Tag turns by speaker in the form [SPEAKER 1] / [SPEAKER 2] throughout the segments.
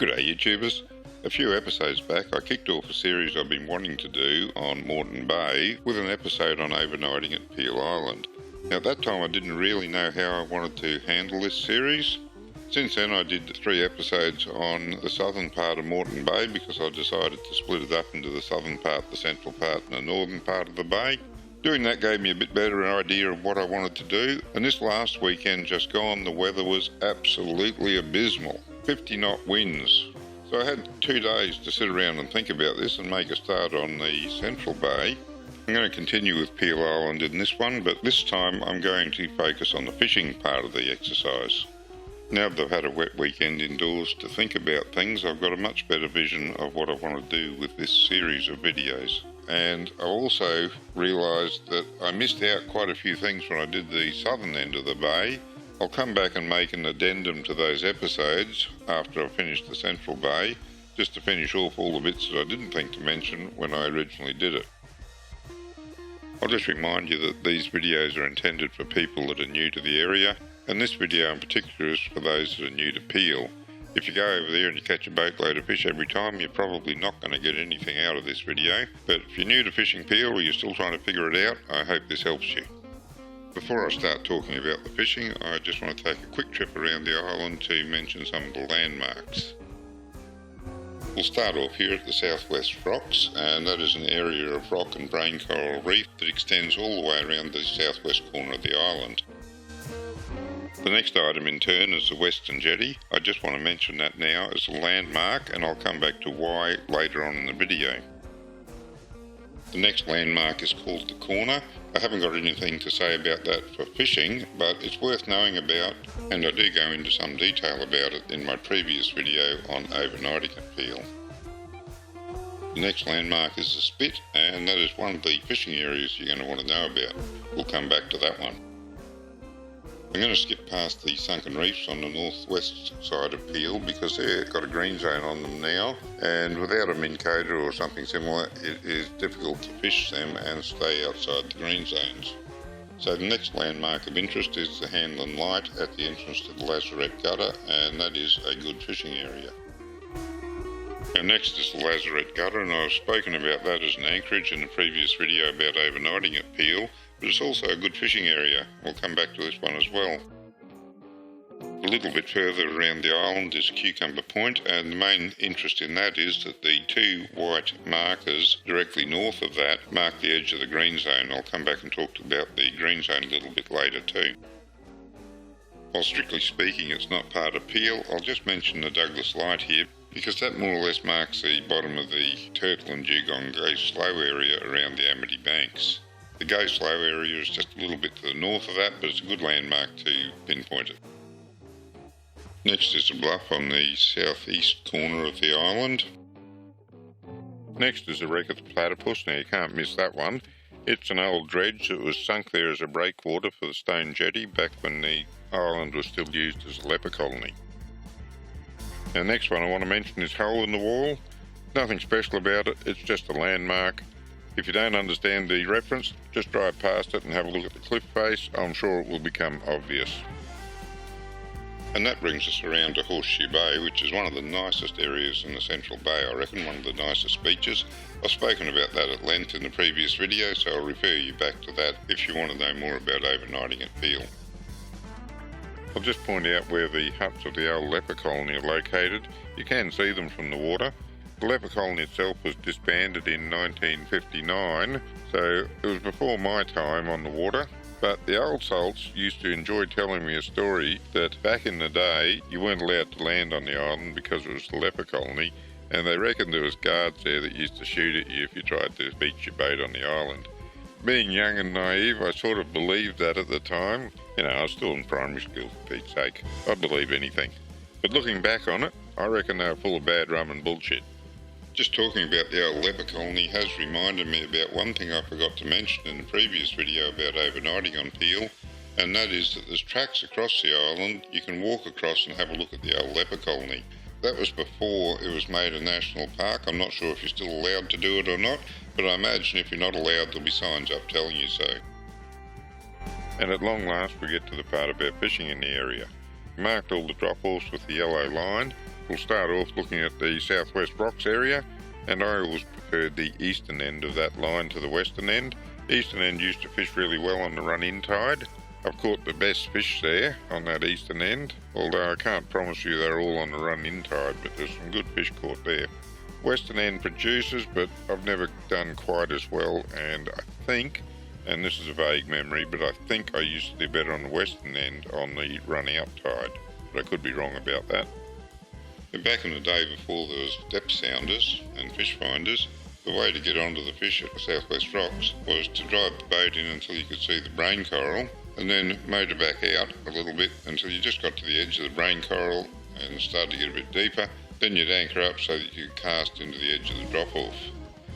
[SPEAKER 1] G'day YouTubers. A few episodes back I kicked off a series I've been wanting to do on Moreton Bay with an episode on overnighting at Peel Island. Now at that time I didn't really know how I wanted to handle this series. Since then I did 3 episodes on the southern part of Moreton Bay because I decided to split it up into the southern part, the central part and the northern part of the bay. Doing that gave me a bit better idea of what I wanted to do, and this last weekend just gone the weather was absolutely abysmal. 50 knot winds. So I had 2 days to sit around and think about this and make a start on the Central Bay. I'm going to continue with Peel Island in this one, but this time I'm going to focus on the fishing part of the exercise. Now that I've had a wet weekend indoors to think about things, I've got a much better vision of what I want to do with this series of videos. And I also realised that I missed out quite a few things when I did the southern end of the bay. I'll come back and make an addendum to those episodes after I've finished the Central Bay, just to finish off all the bits that I didn't think to mention when I originally did it. I'll just remind you that these videos are intended for people that are new to the area, and this video in particular is for those that are new to Peel. If you go over there and you catch a boatload of fish every time, you're probably not going to get anything out of this video, but if you're new to fishing Peel or you're still trying to figure it out, I hope this helps you. Before I start talking about the fishing, I just want to take a quick trip around the island to mention some of the landmarks. We'll start off here at the Southwest Rocks, and that is an area of rock and brain coral reef that extends all the way around the southwest corner of the island. The next item in turn is the Western Jetty. I just want to mention that now as a landmark, and I'll come back to why later on in the video. The next landmark is called the Corner. I haven't got anything to say about that for fishing, but it's worth knowing about, and I do go into some detail about it in my previous video on overnighting at Peel. The next landmark is the Spit, and that is one of the fishing areas you're going to want to know about. We'll come back to that one. I'm going to skip past the sunken reefs on the northwest side of Peel because they've got a green zone on them now, and without a min coda or something similar it is difficult to fish them and stay outside the green zones. So the next landmark of interest is the Hanlon Light at the entrance to the Lazarette Gutter, and that is a good fishing area. And next is the Lazarette Gutter, and I've spoken about that as an anchorage in a previous video about overnighting at Peel. But it's also a good fishing area. We'll come back to this one as well. A little bit further around the island is Cucumber Point, and the main interest in that is that the 2 white markers directly north of that mark the edge of the green zone. I'll come back and talk about the green zone a little bit later too. While strictly speaking it's not part of Peel, I'll just mention the Douglas Light here because that more or less marks the bottom of the Turtle and Dugong Go Slow area around the Amity Banks. The Go Slow area is just a little bit to the north of that, but it's a good landmark to pinpoint it. Next is the bluff on the southeast corner of the island. Next is the wreck of the Platypus. Now you can't miss that one. It's an old dredge that was sunk there as a breakwater for the stone jetty back when the island was still used as a leper colony. Now the next one I want to mention is Hole in the Wall. Nothing special about it, it's just a landmark. If you don't understand the reference, just drive past it and have a look at the cliff face. I'm sure it will become obvious. And that brings us around to Horseshoe Bay, which is one of the nicest areas in the Central Bay, I reckon, one of the nicest beaches. I've spoken about that at length in the previous video, so I'll refer you back to that if you want to know more about overnighting at Peel. I'll just point out where the huts of the old leper colony are located. You can see them from the water. The leper colony itself was disbanded in 1959, so it was before my time on the water, but the old salts used to enjoy telling me a story that back in the day you weren't allowed to land on the island because it was the leper colony, and they reckoned there was guards there that used to shoot at you if you tried to beach your boat on the island. Being young and naive, I sort of believed that at the time. I was still in primary school for Pete's sake. I'd believe anything. But looking back on it, I reckon they were full of bad rum and bullshit. Just talking about the old leper colony has reminded me about one thing I forgot to mention in the previous video about overnighting on Peel, and that is that there's tracks across the island. You can walk across and have a look at the old leper colony. That was before it was made a national park. I'm not sure if you're still allowed to do it or not, but I imagine if you're not allowed there'll be signs up telling you so. And at long last we get to the part about fishing in the area. Marked all the drop-offs with the yellow line. we'll start off looking at the southwest rocks area, and I always preferred the eastern end of that line to the western end. Eastern end used to fish really well on the run-in tide. I've caught the best fish there on that eastern end, although I can't promise you they're all on the run-in tide, but there's some good fish caught there. Western end produces, but I've never done quite as well, and I think, and this is a vague memory, but I think I used to do better on the western end on the running up tide, but I could be wrong about that. And back in the day before there was depth sounders and fish finders, the way to get onto the fish at the southwest rocks was to drive the boat in until you could see the brain coral, and then motor back out a little bit until you just got to the edge of the brain coral and started to get a bit deeper. Then you'd anchor up so that you could cast into the edge of the drop-off.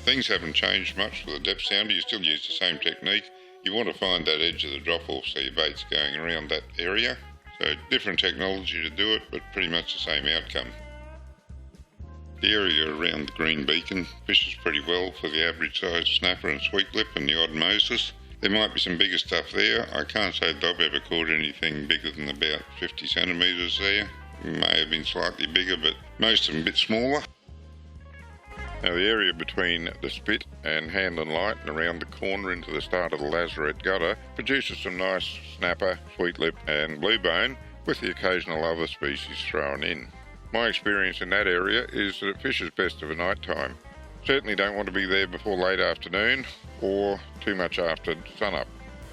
[SPEAKER 1] Things haven't changed much for the depth sounder. You still use the same technique. You want to find that edge of the drop-off so your bait's going around that area. So different technology to do it, but pretty much the same outcome. The area around the green beacon fishes pretty well for the average size snapper and sweetlip and the odd Moses. There might be some bigger stuff there. I can't say that I've ever caught anything bigger than about 50 centimetres there. May have been slightly bigger, but most of them a bit smaller. Now the area between the Spit and Hanlon Light and around the corner into the start of the Lazarette Gutter produces some nice snapper, sweetlip and bluebone, with the occasional other species thrown in. My experience in that area is that it fishes best of a night time. Certainly don't want to be there before late afternoon or too much after sunup.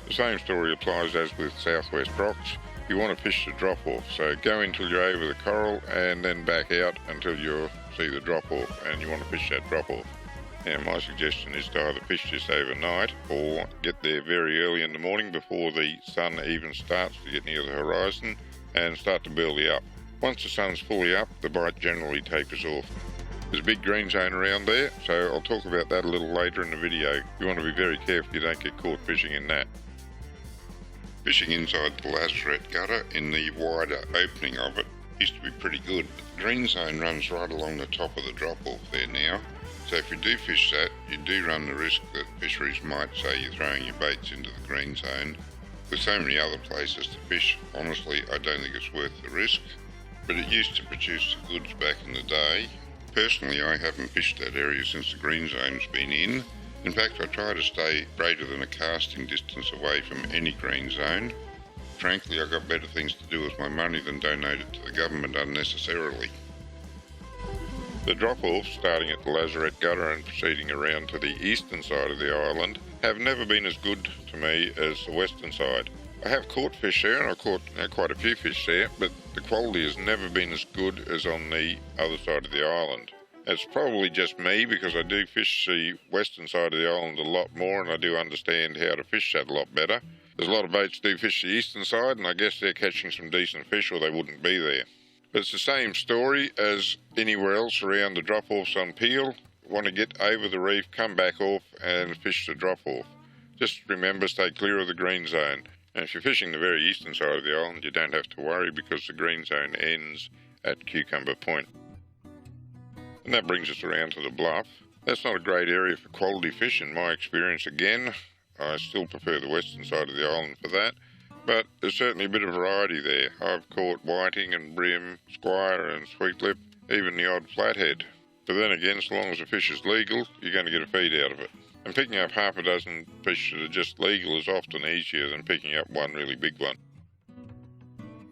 [SPEAKER 1] The same story applies as with southwest rocks. You want to fish the drop-off, so go until you're over the coral and then back out until you see the drop-off, and you want to fish that drop-off. Now my suggestion is to either fish this overnight or get there very early in the morning before the sun even starts to get near the horizon and start to belly up. Once the sun's fully up, the bite generally tapers off. There's a big green zone around there, so I'll talk about that a little later in the video. You want to be very careful you don't get caught fishing in that. Fishing inside the Lazarette Gutter in the wider opening of it used to be pretty good, but the green zone runs right along the top of the drop-off there now. So if you do fish that, you do run the risk that fisheries might say you're throwing your baits into the green zone. With so many other places to fish, honestly, I don't think it's worth the risk. But it used to produce the goods back in the day. Personally, I haven't fished that area since the green zone's been in. In fact, I try to stay greater than a casting distance away from any green zone. Frankly, I've got better things to do with my money than donate it to the government unnecessarily. The drop-offs, starting at the Lazarette Gutter and proceeding around to the eastern side of the island, have never been as good to me as the western side. I have caught fish there, and I've caught quite a few fish there, but the quality has never been as good as on the other side of the island. It's probably just me, because I do fish the western side of the island a lot more, and I do understand how to fish that a lot better. There's a lot of boats do fish the eastern side, and I guess they're catching some decent fish or they wouldn't be there. But it's the same story as anywhere else around the drop-offs on Peel. Want to get over the reef, come back off and fish the drop-off. Just remember, stay clear of the green zone. And if you're fishing the very eastern side of the island, you don't have to worry, because the green zone ends at Cucumber Point. And that brings us around to the Bluff. That's not a great area for quality fish in my experience again. I still prefer the western side of the island for that. But there's certainly a bit of variety there. I've caught whiting and brim, squire and sweetlip, even the odd flathead. But then again, so long as the fish is legal, you're going to get a feed out of it. And picking up half a dozen fish that are just legal is often easier than picking up one really big one.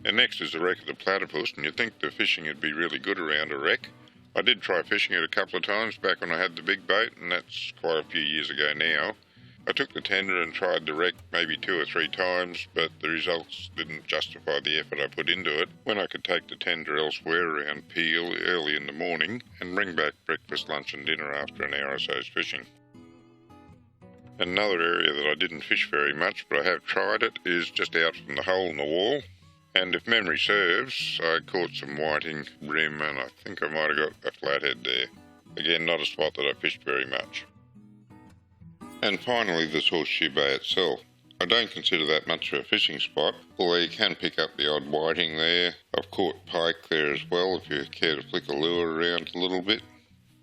[SPEAKER 1] And next is the wreck of the platypus, and you'd think the fishing would be really good around a wreck. I did try fishing it a couple of times back when I had the big boat, and that's quite a few years ago now. I took the tender and tried the wreck maybe 2 or 3 times, but the results didn't justify the effort I put into it, when I could take the tender elsewhere around Peel early in the morning and bring back breakfast, lunch and dinner after an hour or so's fishing. Another area that I didn't fish very much, but I have tried it, is just out from the hole in the wall. And if memory serves, I caught some whiting, brim, and I think I might have got a flathead there. Again, not a spot that I fished very much. And finally, there's Horseshoe Bay itself. I don't consider that much of a fishing spot, although you can pick up the odd whiting there. I've caught pike there as well, if you care to flick a lure around a little bit.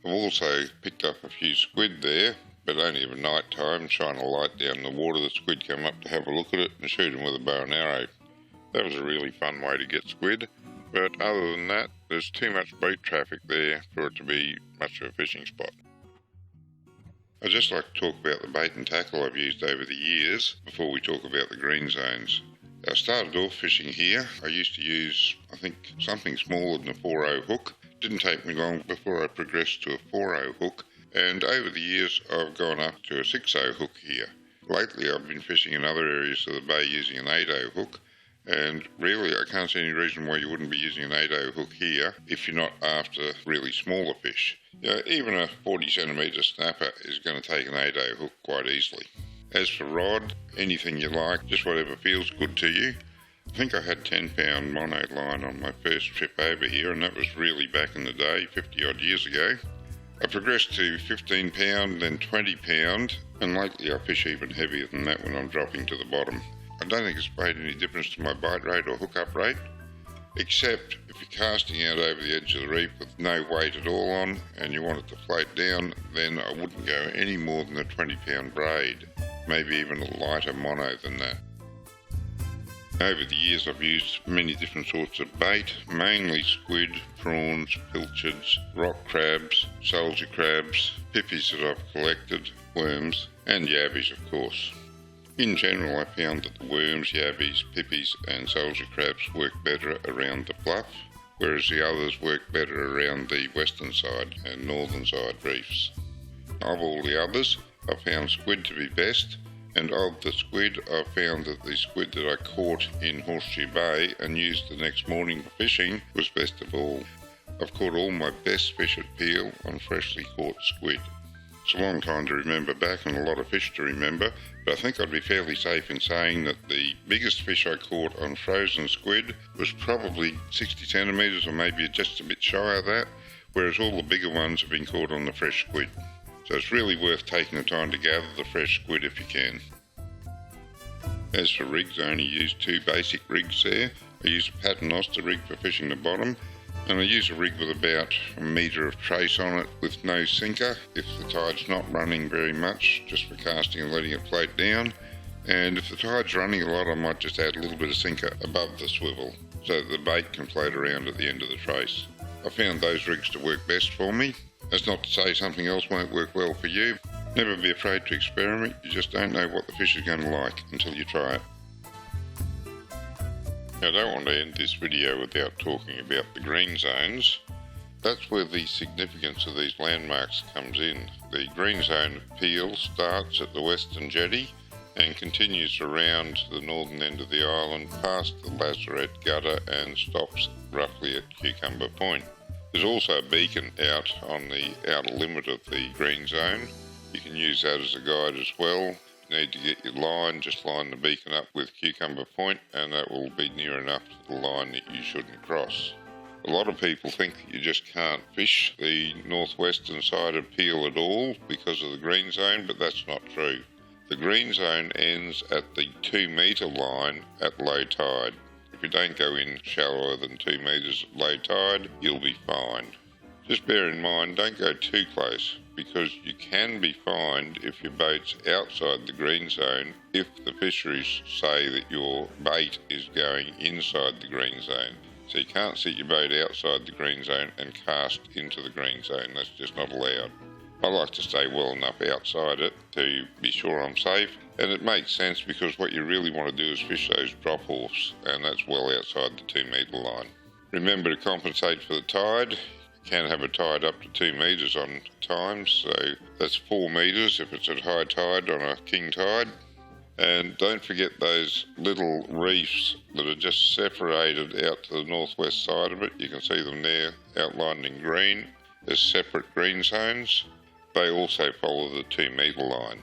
[SPEAKER 1] I've also picked up a few squid there, but only of a night time. Shine a light down the water, the squid come up to have a look at it and shoot them with a bow and arrow. That was a really fun way to get squid. but other than that, there's too much boat traffic there for it to be much of a fishing spot. I'd just like to talk about the bait and tackle I've used over the years before we talk about the green zones. I started off fishing here. I used to use, I think, something smaller than a 4.0 hook. It didn't take me long before I progressed to a 4.0 hook, and over the years I've gone up to a 6.0 hook here. Lately I've been fishing in other areas of the bay using an 8.0 hook, and really I can't see any reason why you wouldn't be using an 8.0 hook here if you're not after really smaller fish. Even a 40 centimetre snapper is going to take an 8.0 hook quite easily. As for rod, anything you like, just whatever feels good to you. I think I had 10-pound mono line on my first trip over here, and that was really back in the day, 50 odd years ago. I progressed to 15-pound, then 20-pound, and lately I fish even heavier than that when I'm dropping to the bottom. I don't think it's made any difference to my bite rate or hookup rate, except if you're casting out over the edge of the reef with no weight at all on and you want it to float down, then I wouldn't go any more than a 20-pound braid, maybe even a lighter mono than that. Over the years I've used many different sorts of bait, mainly squid, prawns, pilchards, rock crabs, soldier crabs, pippies that I've collected, worms, and yabbies of course. In general, I found that the worms, yabbies, pippies and soldier crabs work better around the bluff, whereas the others work better around the western side and northern side reefs. Of all the others, I found squid to be best, and of the squid, I found that the squid that I caught in Horseshoe Bay and used the next morning for fishing was best of all. I've caught all my best fish at Peel on freshly caught squid. It's a long time to remember back and a lot of fish to remember, but I think I'd be fairly safe in saying that the biggest fish I caught on frozen squid was probably 60 centimetres or maybe just a bit shy of that, whereas all the bigger ones have been caught on the fresh squid. So it's really worth taking the time to gather the fresh squid if you can. As for rigs, I only use two basic rigs there. I use a paternoster rig for fishing the bottom, and I use a rig with about a metre of trace on it with no sinker if the tide's not running very much, just for casting and letting it float down. And if the tide's running a lot, I might just add a little bit of sinker above the swivel so that the bait can float around at the end of the trace. I found those rigs to work best for me. That's not to say something else won't work well for you. Never be afraid to experiment, you just don't know what the fish is going to like until you try it. Now, I don't want to end this video without talking about the green zones. That's where the significance of these landmarks comes in. The green zone of Peel starts at the western jetty and continues around to the northern end of the island past the Lazaret gutter and stops roughly at Cucumber Point. There's also a beacon out on the outer limit of the green zone. You can use that as a guide as well. If you need to get your line, just line the beacon up with Cucumber Point and that will be near enough to the line that you shouldn't cross. A lot of people think that you just can't fish the northwestern side of Peel at all because of the green zone, but that's not true. The green zone ends at the 2 metre line at low tide. If you don't go in shallower than 2 metres at low tide, you'll be fine. Just bear in mind, don't go too close, because you can be fined if your boat's outside the green zone if the fisheries say that your bait is going inside the green zone. So you can't set your boat outside the green zone and cast into the green zone. That's just not allowed. I like to stay well enough outside it to be sure I'm safe, and it makes sense because what you really want to do is fish those drop-offs, and that's well outside the 2 metre line. Remember to compensate for the tide. You can have a tide up to 2 metres on times, so that's 4 metres if it's at high tide on a king tide. And don't forget those little reefs that are just separated out to the northwest side of it. You can see them there outlined in green. There's separate green zones. They also follow the 2 metre line.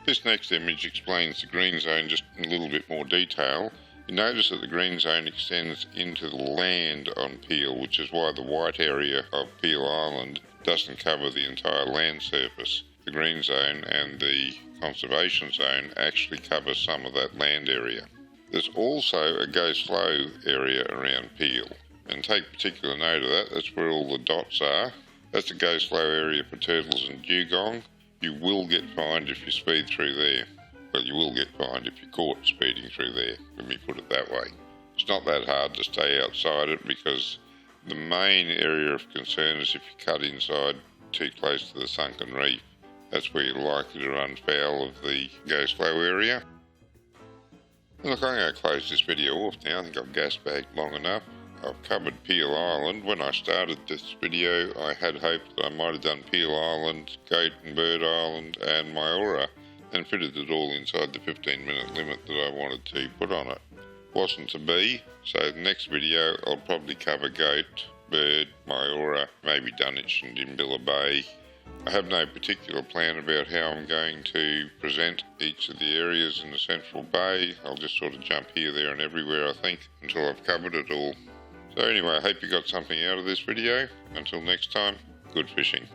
[SPEAKER 1] This next image explains the green zone just in a little bit more detail. You notice that the green zone extends into the land on Peel, which is why the white area of Peel Island doesn't cover the entire land surface. The green zone and the conservation zone actually cover some of that land area. There's also a go slow area around Peel, and take particular note of that. That's where all the dots are. That's a go slow area for turtles and dugong. You will get fined if you speed through there. Well, you will get fined if you're caught speeding through there, let me put it that way. It's not that hard to stay outside it, because the main area of concern is if you cut inside too close to the sunken reef. That's where you're likely to run foul of the go slow area. And look, I'm going to close this video off now. I think I've gas bagged long enough. I've covered Peel Island. When I started this video, I had hoped that I might have done Peel Island, Goat and Bird Island and Myora, and fitted it all inside the 15-minute limit that I wanted to put on it. Wasn't to be, so the next video I'll probably cover Goat, Bird, Myora, maybe Dunwich and Dimbilla Bay. I have no particular plan about how I'm going to present each of the areas in the Central Bay. I'll just sort of jump here, there and everywhere, I think, until I've covered it all. So anyway, I hope you got something out of this video. Until next time, good fishing.